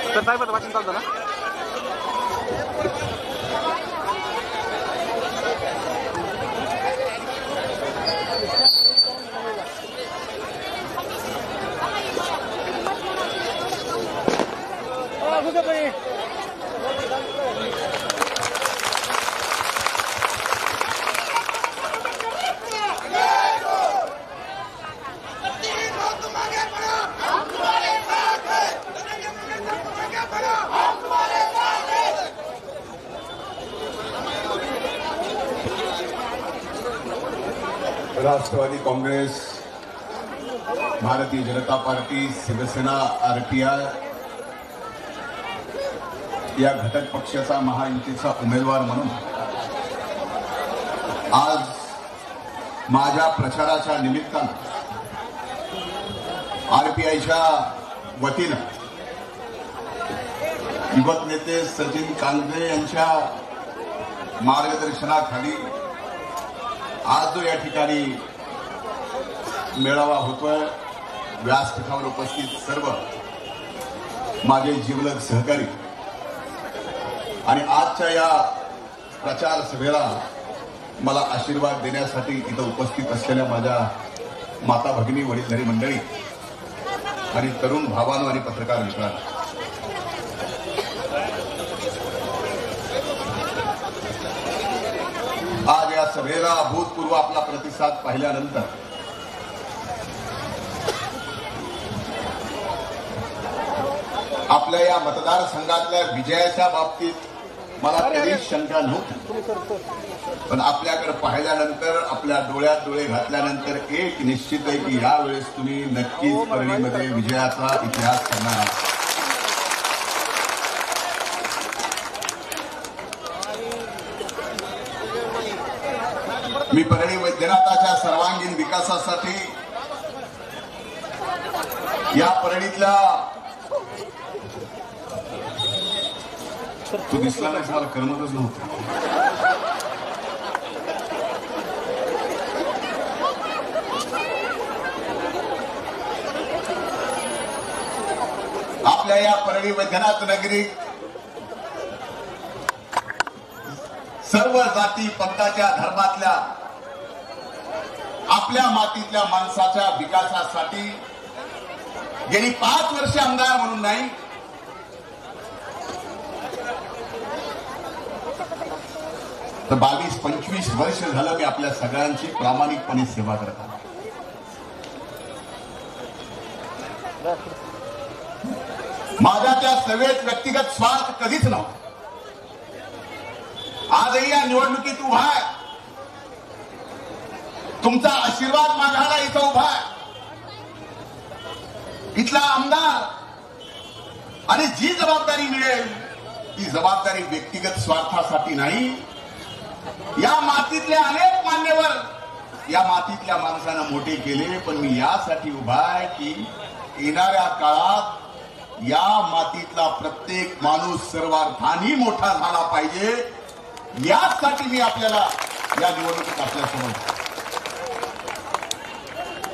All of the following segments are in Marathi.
तर साहेब आता वाचन चालतं ना. राष्ट्रवादी काँग्रेस, भारतीय जनता पार्टी, शिवसेना, आरपीआय या घटक पक्षाचा महायुतीचा उमेदवार म्हणून आज माझ्या प्रचाराच्या निमित्तानं आरपीआयच्या वतीनं युवक नेते सचिन कांदे यांच्या मार्गदर्शनाखाली आज जो या ठिकाणी मेळावा होतोय, व्यासपीठावर उपस्थित सर्व माझे जिवलग सहकारी आणि आजच्या या प्रचार सभेला मला आशीर्वाद देण्यासाठी इथं उपस्थित असलेल्या माझ्या माता भगिनी, वडीलधारी मंडळी आणि तरुण भावांनो आणि पत्रकार मित्रांनो, आज या सभेला अभूतपूर्व आपला प्रतिसाद पाहिल्यानंतर आपल्या या मतदारसंघातल्या विजयाच्या बाबतीत मला कधीच शंका नव्हती, पण आपल्याकडे पाहिल्यानंतर, आपल्या डोळ्यात डोळे घातल्यानंतर एक निश्चित आहे की यावेळेस तुम्ही नक्कीच परळीमध्ये विजयाचा इतिहास करणार आहात. मी परळी वैद्यनाथाच्या सर्वांगीण विकासासाठी या परळीतल्या तू दिसला नाही, मला करमतच नव्हतं. आपल्या या परळी वैद्यनाथ नगरी सर्व जाती पंथाच्या धर्मातल्या आपल्या मातीतल्या माणसाच्या विकासासाठी गेली 5 वर्ष आमदार म्हणून नाही, तर 22-25 वर्ष झालं मी आपल्या सगळ्यांची प्रामाणिकपणे सेवा करत आहे. माझ्या त्या सेवेत व्यक्तिगत स्वार्थ कधीच नव्हता. आजही या निवडणुकीत उभा आहे, तुमचा आशीर्वाद मागायला इथं उभा आहे. इथला आमदार आणि जी जबाबदारी मिळेल ती जबाबदारी व्यक्तिगत स्वार्थासाठी नाही. या मातीतले अनेक मान्यवर या मातीतल्या माणसांना मोठे केले, पण मी यासाठी उभा आहे की येणाऱ्या काळात या मातीतला प्रत्येक माणूस सर्वार्थाने मोठा झाला पाहिजे. यासाठी मी आपल्याला या निवडणुकीत आपल्यासमोर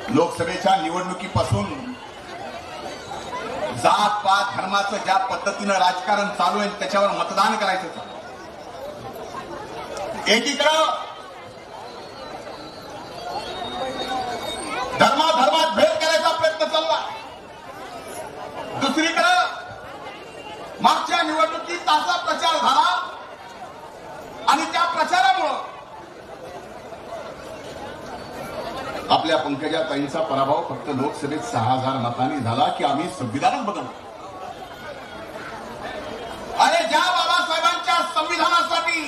लोकसभेच्या निवडणुकीपासून जात पात धर्माचं ज्या पद्धतीनं राजकारण चालू आहे त्याच्यावर मतदान करायचं चालू. एकीकडे धर्मात भेद करायचा प्रयत्न चालला, दुसरीकडे मागच्या निवडणुकीत असा प्रचार झाला आणि त्या प्रचारामुळं आपल्या पंकजा ताईंचा पराभव फक्त लोकसभेत 6000 मतांनी झाला की आम्ही संविधानच बदललं. अरे ज्या बाबासाहेबांच्या संविधानासाठी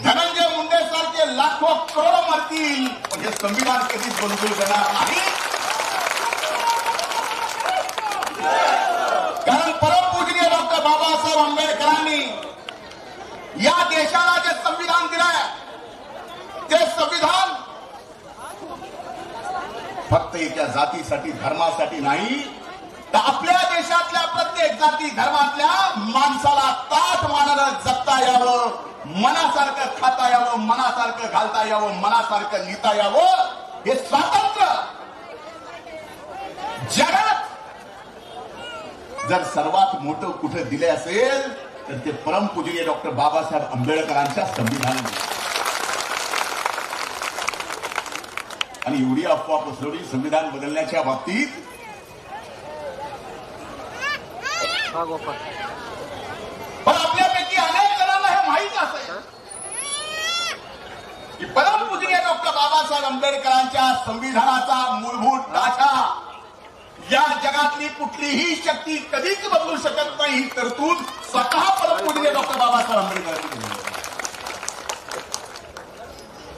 धनंजय मुंडे सारखे लाखो करोडो मरतील, पण हे संविधान कधीच मंजूर करणार नाही. कारण परमपूजनीय डॉक्टर बाबासाहेब आंबेडकरांनी या देशाला जे संविधान दिलंय ते संविधान फक्त एका जातीसाठी धर्मासाठी नाही, तर आपल्या देशातल्या प्रत्येक जाती धर्मातल्या माणसाला ताठ मानानं जगता यावं, मनासारखं खाता यावं, मनासारखं घालता यावं, मनासारखं लिहिता यावं, हे स्वातंत्र्य जगात जर सर्वात मोठं कुठं दिले असेल तर ते परमपूजनीय डॉक्टर बाबासाहेब आंबेडकरांच्या संविधानाने. आणि एवढी अफवा पसरवली संविधान बदलण्याच्या बाबतीत. पण आपल्यापैकी अनेक जणांना हे माहीत असेल की परमपूजनीय डॉक्टर बाबासाहेब आंबेडकरांच्या संविधानाचा मूलभूत ढाचा या जगातली कुठलीही शक्ती कधीच बदलू शकत नाही. ही तरतूद स्वतः परमपूजनीय डॉक्टर बाबासाहेब आंबेडकरांनी केली.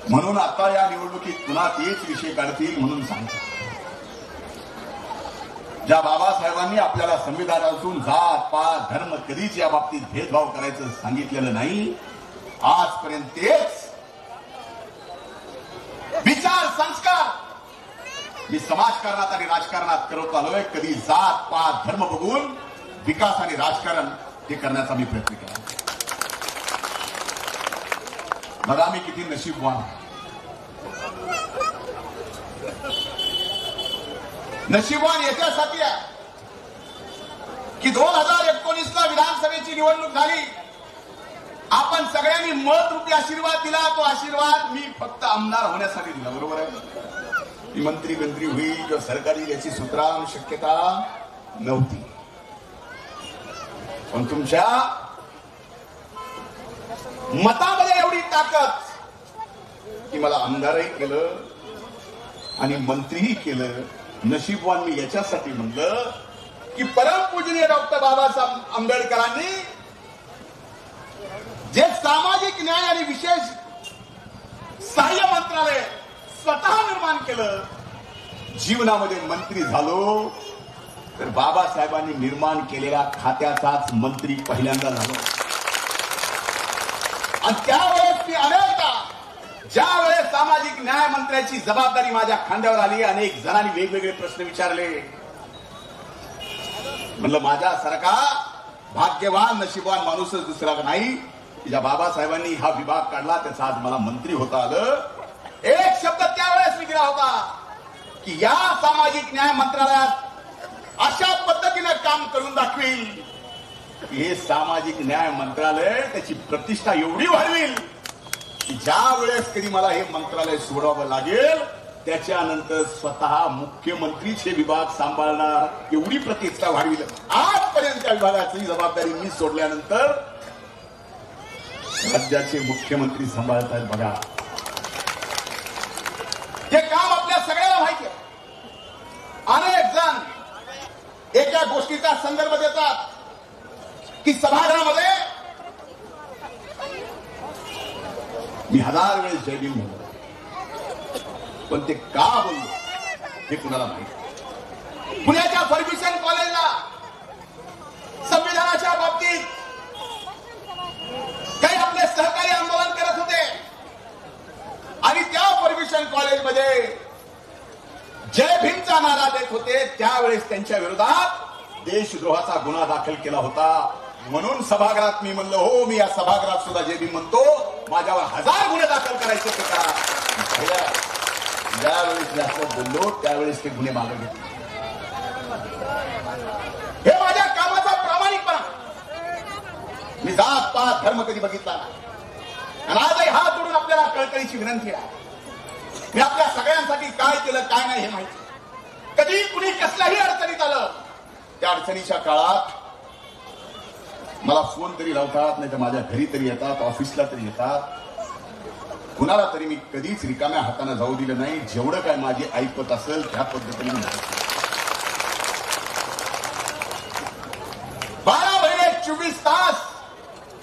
म्हणून आता या निवडणुकीत पुन्हा तेच विषय काढतील म्हणून सांगतो. ज्या बाबासाहेबांनी आपल्याला संविधानातून जात पात धर्म कधीच या बाबतीत भेदभाव करायचं सांगितलेलं नाही, आजपर्यंत तेच विचार संस्कार मी समाजकारणात आणि राजकारणात करत आलोय. कधी जात पात धर्म बघून विकास आणि राजकारण हे करण्याचा मी प्रयत्न केला. बघा मी किती नशीबवान. नशीबवान याच्यासाठी आहे की 2019ला विधानसभेची निवडणूक झाली. आपण सगळ्यांनी मत रूपी आशीर्वाद दिला. तो आशीर्वाद मी फक्त आमदार होण्यासाठी दिला. बरोबर आहे. मी मंत्री होईल किंवा सरकारी याची सुतराम शक्यता नव्हती. पण तुमच्या मतामध्ये एवढी ताकद की मला आमदारही केलं आणि मंत्रीही केलं. नशीबवान मी याच्यासाठी म्हणलं की परमपूजनीय डॉक्टर बाबासाहेब आंबेडकरांनी जे सामाजिक न्याय आणि विशेष सहाय्य मंत्रालय स्वतः निर्माण केलं. जीवनामध्ये मंत्री झालो तर बाबासाहेबांनी निर्माण केलेल्या खात्याचाच मंत्री पहिल्यांदा झालो. आणि त्यावेळेस मी अनेकदा ज्या वेळेस सामाजिक न्याय मंत्र्याची जबाबदारी माझ्या खांद्यावर आली, अनेक जणांनी वेगवेगळे प्रश्न विचारले. म्हणलं माझ्यासारखा भाग्यवान नशीबवान माणूसच दुसरा नाही की ज्या बाबासाहेबांनी हा विभाग काढला त्याचा आज मला मंत्री होता आलं. एक शब्द त्यावेळेस मी दिला होता की या सामाजिक न्याय मंत्रालयात अशा पद्धतीने काम करून दाखवेल की हे सामाजिक न्याय मंत्रालय त्याची प्रतिष्ठा एवढी वाढवेल की ज्या वेळेस कधी मला हे मंत्रालय सोडावं लागेल त्याच्यानंतर स्वतः मुख्यमंत्रीच हे विभाग सांभाळणार एवढी प्रतिष्ठा वाढविल. आजपर्यंत त्या विभागाची जबाबदारी मी सोडल्यानंतर राज्याचे मुख्यमंत्री सांभाळत आहेत. बघा हे काम आपल्या सगळ्याला माहिती आहे. अनेक जण एका गोष्टीचा संदर्भ देतात की सभागृहामध्ये मी 1000 वेळेस जय भीम म्हणलो, पण ते का बोललो हे कुणाला माहिती. पुण्याच्या फर्ग्युसन कॉलेजला संविधानाच्या बाबतीत काही आपले सहकारी आंदोलन करत होते आणि त्या फर्ग्युसन कॉलेजमध्ये जय भीमचा नारा देत होते. त्यावेळेस त्यांच्या विरोधात देशद्रोहाचा गुन्हा दाखल केला होता. म्हणून सभागृहात मी म्हणलं हो मी या सभागृहात सुद्धा जय भीम म्हणतो, माझ्यावर 1000 गुन्हे दाखल करायचे होते का. ज्यावेळेस जास्त बोललो त्यावेळेस ते गुन्हे मागे घेतले. हे माझ्या कामाचा प्रामाणिकपणा. मी जात पात धर्म कधी बघितला आणि आजही हात जोडून आपल्याला कळकळीची विनंती आहे. मी आपल्या सगळ्यांसाठी काय केलं काय नाही हे माहिती. कधी कुणी कसल्याही अडचणीत आलं त्या अडचणीच्या काळात मला फोन तरी लावतात, नाही तर माझ्या घरी तरी येतात, ऑफिसला तरी येतात. कुणाला तरी मी कधीच रिकाम्या हाताने जाऊ दिलं नाही. जेवढं काय माझी ऐपत असेल त्या पद्धतीने 12 महिने 24 तास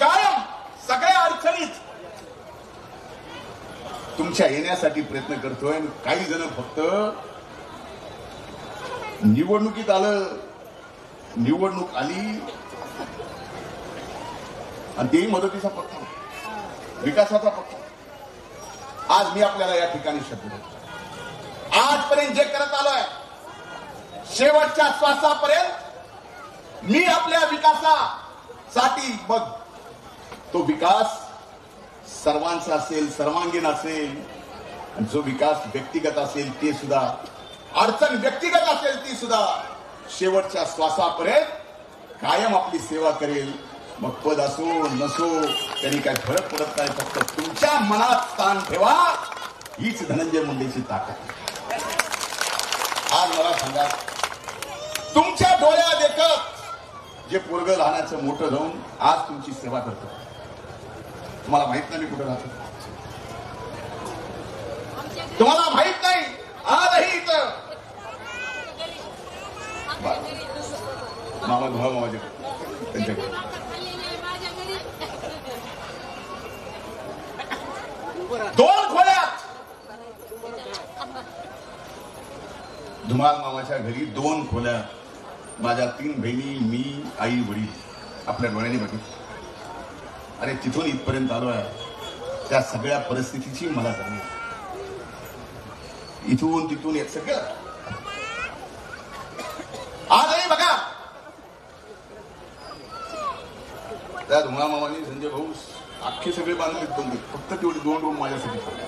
कायम सगळ्या अडचणीत तुमच्या येण्यासाठी प्रयत्न करतोय. काही जण फक्त निवडणुकीत आलं, निवडणूक आली आणि तेही मदतीचा पक्ष, विकासाचा पक्ष. आज मी आपल्याला या ठिकाणी शब्द देतो. आजपर्यंत जे करत आलोय शेवटच्या श्वासापर्यंत मी आपल्या विकासासाठी बघ तो विकास सर्वांचा असेल, सर्वांगीण असेल. जो विकास व्यक्तिगत असेल ते सुद्धा, अडचण व्यक्तिगत असेल ती सुद्धा शेवटच्या श्वासापर्यंत कायम आपली सेवा करेल. मग पद असो नसो तरी काय फरक पडत नाही. फक्त तुमच्या मनात स्थान ठेवा, हीच धनंजय मुंडेची ताकद. आज मला सांगा, तुमच्या डोळ्या देखत जे पोरग लहानाचं मोठं जाऊन आज तुमची सेवा करतो, तुम्हाला माहित नाही मी कुठे राहतो, तुम्हाला माहित नाही. आजही इथं मामा धुवा मामाचे त्यांच्याकडे दोन खोल्यात, धुमाल मामाच्या घरी 2 खोल्या, माझ्या 3 बहिणी, मी, आई वडील आपल्या डोळ्यांनी बघितलं. अरे तिथून इथपर्यंत आलो आहे, त्या सगळ्या परिस्थितीची मला जाणीव. इथून तिथून एक सगळं आजही बघा, त्या धुमाल मामाने संजय भाऊ अख्खे सगळे बांधले बंद, फक्त तेवढे 2 रूम माझ्यासाठी ठेवले.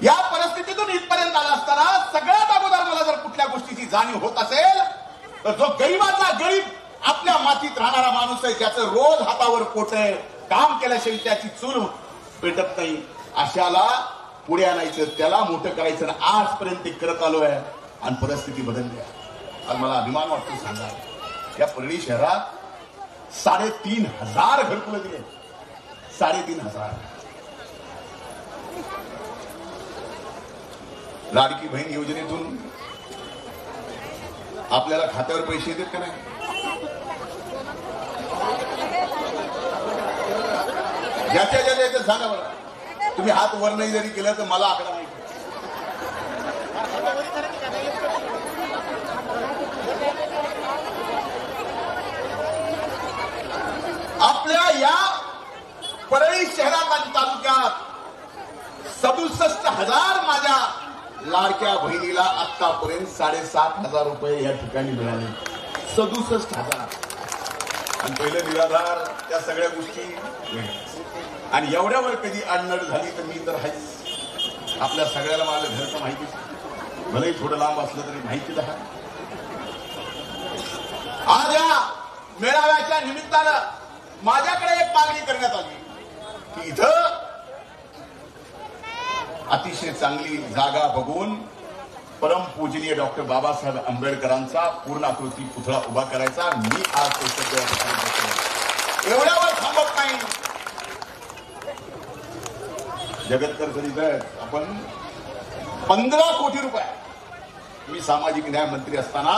या परिस्थितीतून इथपर्यंत आला असताना सगळ्यात अगोदर मला जर कुठल्या गोष्टीची जाणीव होत असेल तर जो गरीबाचा गरीब आपल्या मातीत राहणारा माणूस आहे, ज्याचं रोज हातावर पोट आहे, काम केल्याशिवाय त्याची चूल पेटत नाही, अशाला पुढे आणायचं, त्याला मोठं करायचं. आजपर्यंत ते करत आलो आहे आणि परिस्थिती बदलली आहे. आज मला अभिमान वाटतो सांगा, या परळी शहरात 3,500 घरकुलं दिले. 3,500. लाडकी बहीण योजनेतून आपल्याला खात्यावर पैसे येतात का नाही? ज्याच्या ज्याच्या सांगा बरं. तुम्ही हात वर नाही जरी केला तर मला आकडा माहिती. आपल्या या परळी शहरात आणि तालुक्यात 67,000 माझ्या लाडक्या बहिणीला आतापर्यंत 7,500 रुपये या ठिकाणी मिळाले. 67,000. आणि पहिलं निराधार त्या सगळ्या गोष्टी. आणि एवढ्यावर कधी अडचण झाली तर मी तर आहेच. आपल्या सगळ्याला माझं घरचं माहिती, भलेही थोडं लांब असलं तरी माहितीच आहे. आज या मेळाव्याच्या निमित्तानं माझ्याकडे एक मागणी करण्यात आली की इथं अतिशय चांगली जागा बघून परमपूजनीय डॉक्टर बाबासाहेब आंबेडकरांचा पूर्णाकृती पुतळा उभा करायचा. मी आज तो शब्द एवढ्यावर थांबत नाही. जगतकर करीत आहेत आपण 15 कोटी रुपये. मी सामाजिक न्याय मंत्री असताना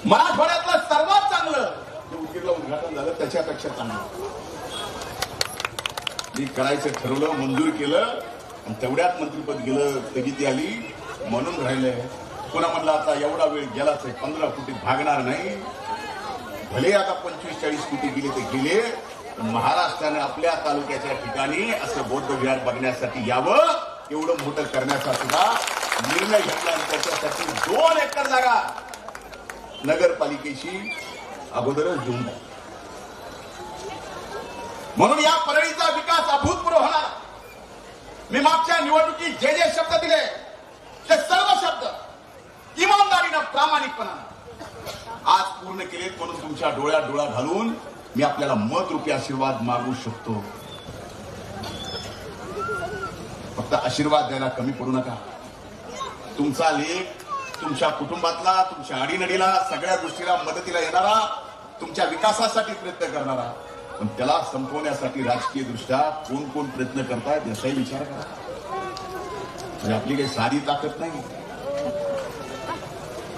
मराठवाड्यातलं सर्वात चांगलं जे उद्योगला उद्घाटन झालं त्याच्यापेक्षा चांगलं मी करायचं ठरवलं, मंजूर केलं आणि तेवढ्यात मंत्रिपद गेलं, स्थगिती आली म्हणून राहिलंय. पुन्हा म्हणलं आता एवढा वेळ गेलाच आहे, 15 कोटी भागणार नाही. भले आता 25-40 कोटी गेले ते गेले, महाराष्ट्राने आपल्या तालुक्याच्या ठिकाणी असं बौद्ध विहार बघण्यासाठी यावं, एवढं मोठं करण्याचा सुद्धा निर्णय घेतला. आणि त्याच्यासाठी 2 एकर जागा नगरपालिकेशी अगोदरच देऊन द्या. म्हणून या परळीचा विकास अभूतपूर्व होणार. मी मागच्या निवडणुकीत जे जे शब्द दिले ते सर्व शब्द इमानदारीनं प्रामाणिकपणानं आज पूर्ण केलेत. म्हणून तुमच्या डोळ्यात डोळा घालून मी आपल्याला मत रूपी आशीर्वाद मागू शकतो. फक्त आशीर्वाद द्यायला कमी पडू नका. तुमचा लेख तुमच्या कुटुंबातला, तुमच्या अडीनडीला, सगळ्या गोष्टीला मदतीला येणारा, तुमच्या विकासासाठी प्रयत्न करणारा, पण त्याला संपवण्यासाठी राजकीय दृष्ट्या कोण कोण प्रयत्न करतायत याचाही विचार करा. म्हणजे आपली काही साधी ताकद नाही.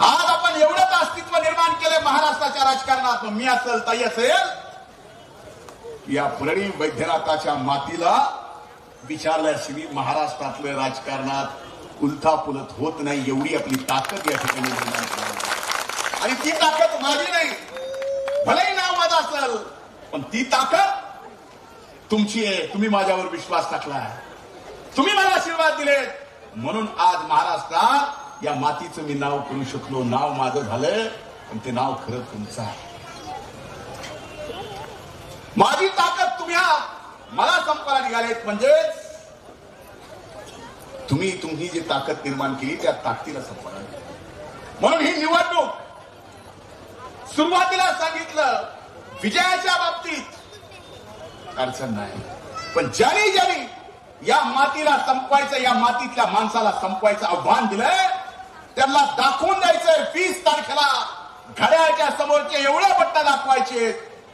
आज आपण एवढंच अस्तित्व निर्माण केलंय महाराष्ट्राच्या राजकारणात. मी असेल, ताई असेल, या परळी वैद्यनाथाच्या मातीला विचारल्याशिवाय महाराष्ट्रातल्या राजकारणात उलथापुलत होत नाही. एवढी आपली ताकद या ठिकाणी निर्माण केली. आणि ती ताकद माझी नाही, भलेही नाव माझं असेल, पण ती ताकद तुमची आहे. तुम्ही माझ्यावर विश्वास टाकलाय, तुम्ही मला आशीर्वाद दिलेत, म्हणून आज महाराष्ट्रात या मातीचं मी नाव करू शकलो. नाव माझं झालंय, पण ते नाव खरं तुमचं आहे. माझी ताकद तुम्ही मला संपाला निघालेत. म्हणजेच तुम्ही जी ताकद निर्माण केली त्या ताकदीला संपाला. म्हणून ही निवडणूक सुरुवातीला सांगितलं विजयाच्या बाबतीत अडचण नाही, पण ज्याने ज्याने या मातीला संपवायचं, या मातीतल्या माणसाला संपवायचं आव्हान दिलंय त्यांना दाखवून द्यायचंय 20 तारखेला घड्याळच्या समोरचे एवढे बट्टा दाखवायचे,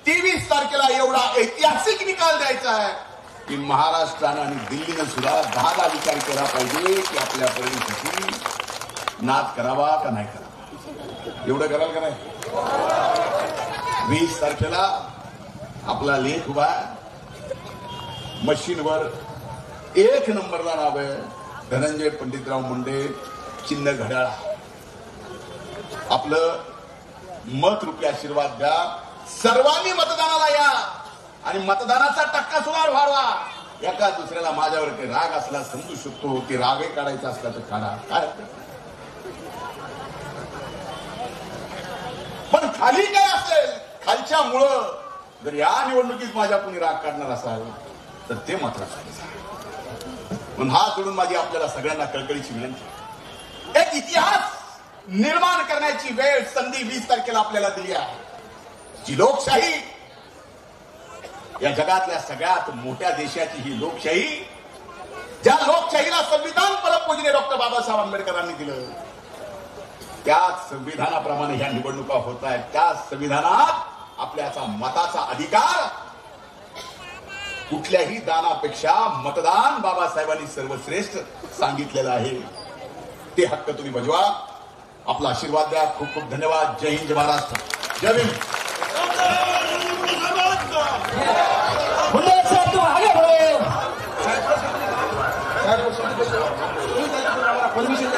23 तारखेला एवढा ऐतिहासिक निकाल द्यायचा आहे की महाराष्ट्रानं आणि दिल्लीनं सुद्धा 10दा विचार केला पाहिजे की आपल्या परिस्थिती नाद करावा का नाही करावा. एवढं कराल का नाही? 20 तारखेला आपला लेख उभा मशीनवर 1 नंबरला नाव आहे धनंजय पंडितराव मुंडे, चिन्ह घड्याळ. आपलं मत रूपी आशीर्वाद द्या. सर्वांनी मतदानाला या आणि मतदानाचा टक्का सुद्धा व्हावा. एका दुसऱ्याला माझ्यावर काही राग असला समजू शकतो, की रागही काढायचा असला तर काढा, काय पण खाली काय असेल, खालच्या मुळं जर या निवडणुकीत माझ्या कुणी राग काढणार असाल तर ते मात्र म्हणून हात जोडून माझी आपल्याला सगळ्यांना कळकळीची विनंती. एक इतिहास निर्माण करण्याची वेळ, संधी 20 तारखेला आपल्याला दिली आहे. जी लोकशाही, या जगातल्या सगळ्यात मोठ्या देशाची ही लोकशाही, ज्या लोकशाहीला संविधान परमपूजनीय डॉक्टर बाबासाहेब आंबेडकरांनी दिलं, त्याच संविधानाप्रमाणे ह्या निवडणुका होत आहेत. त्याच संविधानात आपल्याचा मताचा अधिकार, कुठल्याही दानापेक्षा मतदान बाबासाहेबांनी सर्वश्रेष्ठ सांगितलेलं आहे. ते हक्क तुम्ही बजवा. आपला आशीर्वाद द्या. खूप खूप धन्यवाद. जय हिंद, जय महाराष्ट्र, जय भीम. परमिशन